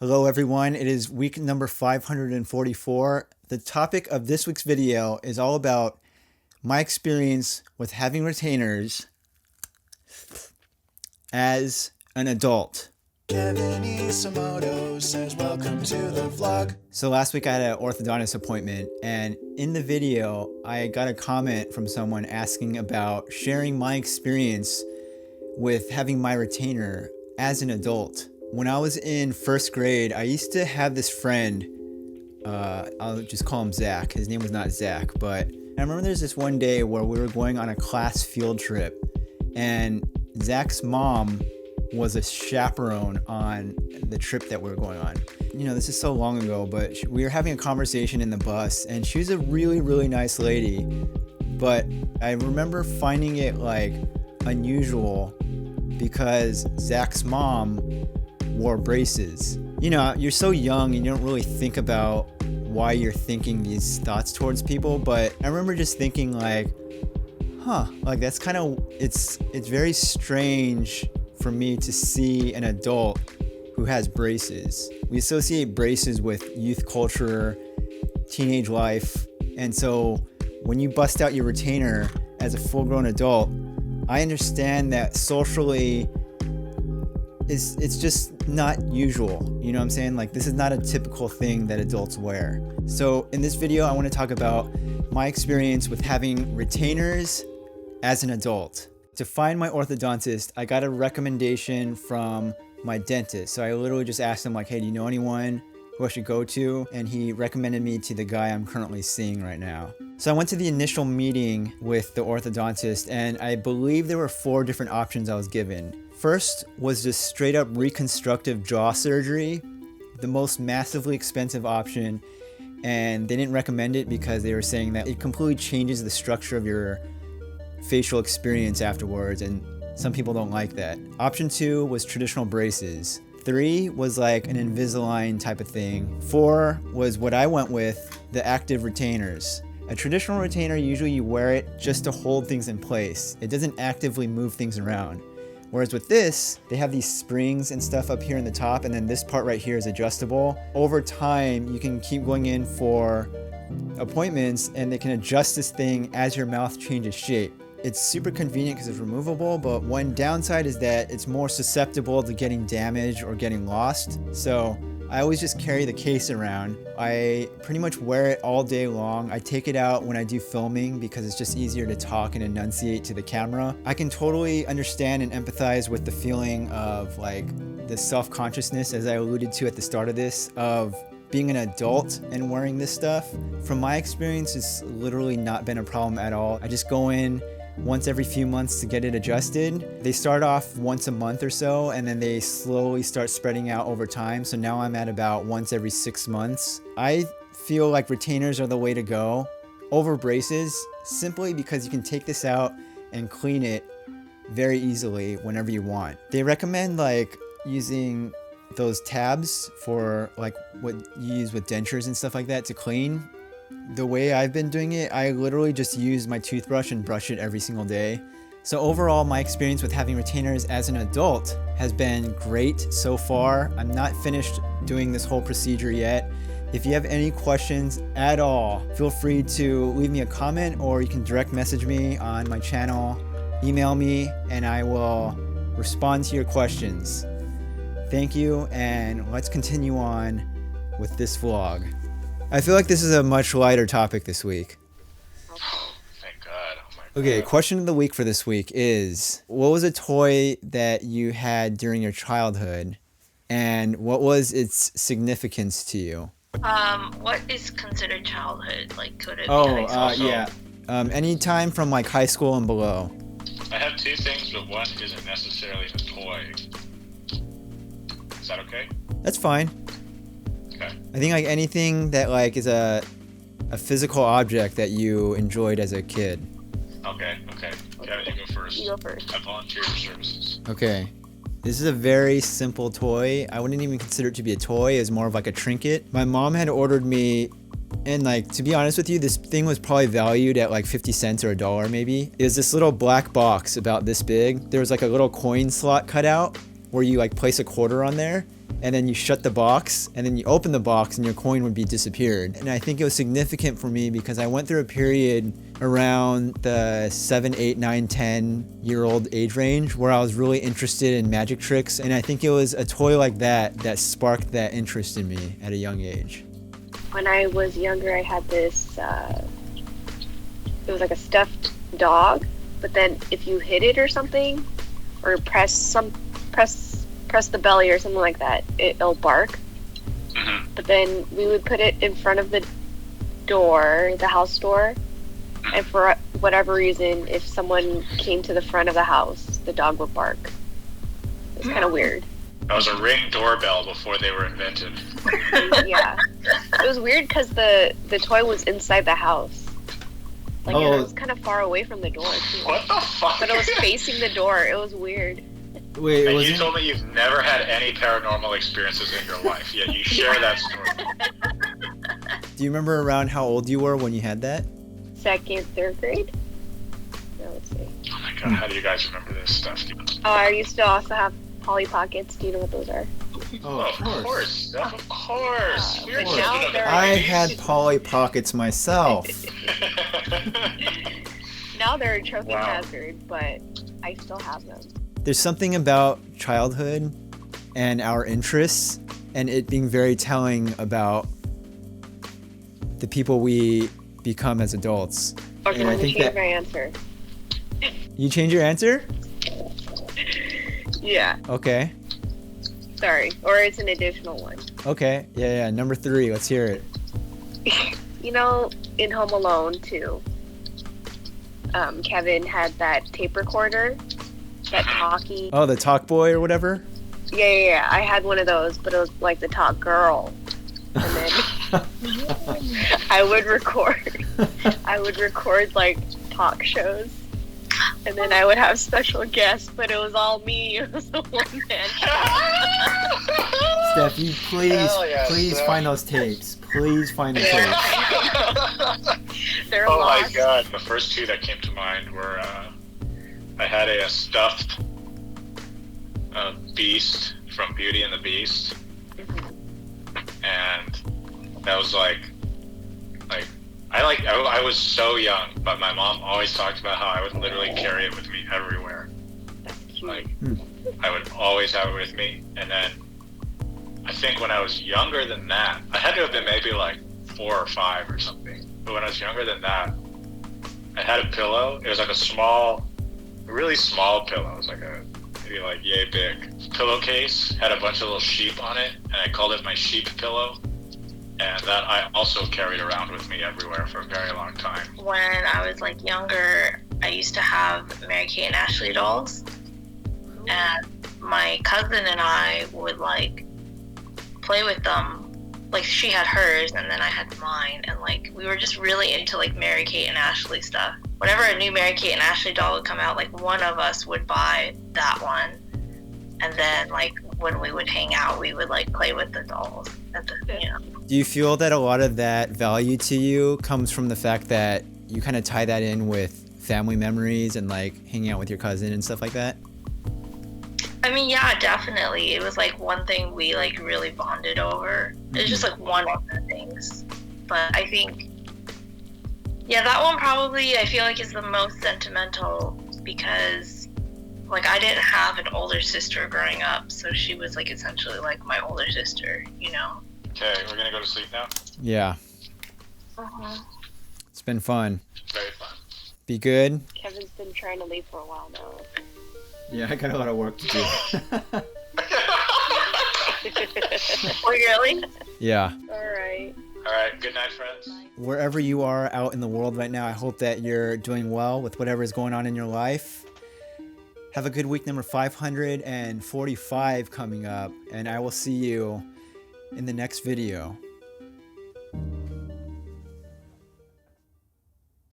Hello everyone, it is week number 544. The topic of this week's video is all about my experience with having retainers as an adult. Kevinisomoto says welcome to the vlog. So last week I had an orthodontist appointment, and in the video I got a comment from someone asking about sharing my experience with having my retainer as an adult. When I was in first grade, I used to have this friend, I'll just call him Zach. His name was not Zach, but I remember there's this one day where we were going on a class field trip, and Zach's mom was a chaperone on the trip that we were going on. You know, this is so long ago, but we were having a conversation in the bus, and she was a really, really nice lady, but I remember finding it like unusual because Zach's mom wore braces. You know, you're so young and you don't really think about why you're thinking these thoughts towards people, but I remember just thinking like, like that's kind of, it's very strange for me to see an adult who has braces. We associate braces with youth culture, teenage life, and so when you bust out your retainer as a full-grown adult, I understand that socially it's just not usual. You know what I'm saying? Like, this is not a typical thing that adults wear. So in this video, I want to talk about my experience with having retainers as an adult. To find my orthodontist, I got a recommendation from my dentist. So I literally just asked him like, hey, do you know anyone who I should go to? And he recommended me to the guy I'm currently seeing right now. So I went to the initial meeting with the orthodontist, and I believe there were 4 different options I was given. First was just straight up reconstructive jaw surgery, the most massively expensive option, and they didn't recommend it because they were saying that it completely changes the structure of your facial experience afterwards, and some people don't like that. Option 2 was traditional braces. 3 was like an Invisalign type of thing. 4 was what I went with, the active retainers. A traditional retainer, usually you wear it just to hold things in place. It doesn't actively move things around. Whereas with this, they have these springs and stuff up here in the top, and then this part right here is adjustable. Over time, you can keep going in for appointments and they can adjust this thing as your mouth changes shape. It's super convenient because it's removable, but one downside is that it's more susceptible to getting damaged or getting lost. So I always just carry the case around. I pretty much wear it all day long. I take it out when I do filming because it's just easier to talk and enunciate to the camera. I can totally understand and empathize with the feeling of like the self-consciousness, as I alluded to at the start of this, of being an adult and wearing this stuff. From my experience, it's literally not been a problem at all. I just go in once every few months to get it adjusted. They start off once a month or so, and then they slowly start spreading out over time. So now I'm at about once every 6 months. I feel like retainers are the way to go over braces, simply because you can take this out and clean it very easily whenever you want. They recommend like using those tabs for like what you use with dentures and stuff like that to clean. The way I've been doing it, I literally just use my toothbrush and brush it every single day. So overall, my experience with having retainers as an adult has been great so far. I'm not finished doing this whole procedure yet. If you have any questions at all, feel free to leave me a comment, or you can direct message me on my channel, email me, and I will respond to your questions. Thank you, and let's continue on with this vlog. I feel like this is a much lighter topic this week. Thank God. Oh my God. Okay, question of the week for this week is, what was a toy that you had during your childhood, and what was its significance to you? What is considered childhood? Like, could it be Oh, high school? any time from like high school and below. I have 2 things, but one isn't necessarily a toy. Is that okay? That's fine. Okay. I think like anything that like is a physical object that you enjoyed as a kid. Okay. Kevin, you go first. You go first. I volunteer for services. Okay. This is a very simple toy. I wouldn't even consider it to be a toy. It's more of like a trinket. My mom had ordered me, and like, to be honest with you, this thing was probably valued at like 50 cents or $1 maybe. It was this little black box about this big. There was like a little coin slot cut out where you like place a quarter on there. and then you shut the box, and then you open the box and your coin would be disappeared. And I think it was significant for me because I went through a period around the 7, 8, 9, 10-year-old age range where I was really interested in magic tricks, and I think it was a toy like that that sparked that interest in me at a young age. When I was younger, I had this, it was like a stuffed dog, but then if you hit it or something, or press the belly or something like that, it'll bark. But then we would put it in front of the door, the house door, and for whatever reason, if someone came to the front of the house, the dog would bark. It's kind of weird. That was a Ring doorbell before they were invented. Yeah. It was weird because the toy was inside the house. Like, it was kind of far away from the door, too. What the fuck? But it was facing the door. It was weird. Wait, and you told me you've never had any paranormal experiences in your life, yet you share that story. Do you remember around how old you were when you had that? 2nd, 3rd grade? No, let's see. Oh my god, how do you guys remember this stuff? Oh, I used to also have Polly Pockets. Do you know what those are? Oh, of course. Of course. We were But children now of the they're- I 90s. had Polly Pockets myself. Now they're a trophy Wow. hazard, but I still have them. There's something about childhood and our interests and it being very telling about the people we become as adults. Okay, And I let me think change that- my answer. You change your answer? Yeah, Okay. sorry. Or it's an additional one. Okay. Yeah. Number 3. Let's hear it. You know, in Home Alone 2, Kevin had that tape recorder, that talkie. Oh, the Talk Boy or whatever? Yeah. I had one of those, but it was like the Talk Girl. And then I would record like talk shows. And then I would have special guests, but it was all me. It was a one-man show. Steph, you Hell yeah, please Steph. find those tapes. Please find the tapes. They're Oh my lost. god, the first 2 that came to mind were, I had a stuffed beast from Beauty and the Beast. And that was I was so young, but my mom always talked about how I would literally carry it with me everywhere. That's cute. Like, I would always have it with me. And then I think when I was younger than that, I had to have been maybe like 4 or 5 or something. But when I was younger than that, I had a pillow. It was like a really small pillow. It was like maybe like yay big pillowcase. Had a bunch of little sheep on it, and I called it my sheep pillow. And that I also carried around with me everywhere for a very long time. When I was like younger, I used to have Mary Kate and Ashley dolls, and my cousin and I would like play with them. Like, she had hers and then I had mine, and like we were just really into like Mary Kate and Ashley stuff. Whenever a new Mary Kate and Ashley doll would come out, like one of us would buy that one, and then like when we would hang out, we would like play with the dolls at the, you know. Do you feel that a lot of that value to you comes from the fact that you kind of tie that in with family memories and like hanging out with your cousin and stuff like that? I mean, yeah, definitely. It was like one thing we like really bonded over. It's just like one of the things. But I think, yeah, that one probably I feel like is the most sentimental because like I didn't have an older sister growing up, so she was like essentially like my older sister, you know? Okay, we're gonna go to sleep now. Yeah. It's been fun. Very fun. Be good. Kevin's been trying to leave for a while now. Yeah, I got a lot of work to do. Oh, really? Yeah. Alright. All right, good night, friends. Wherever you are out in the world right now, I hope that you're doing well with whatever is going on in your life. Have a good week number 545 coming up, and I will see you in the next video.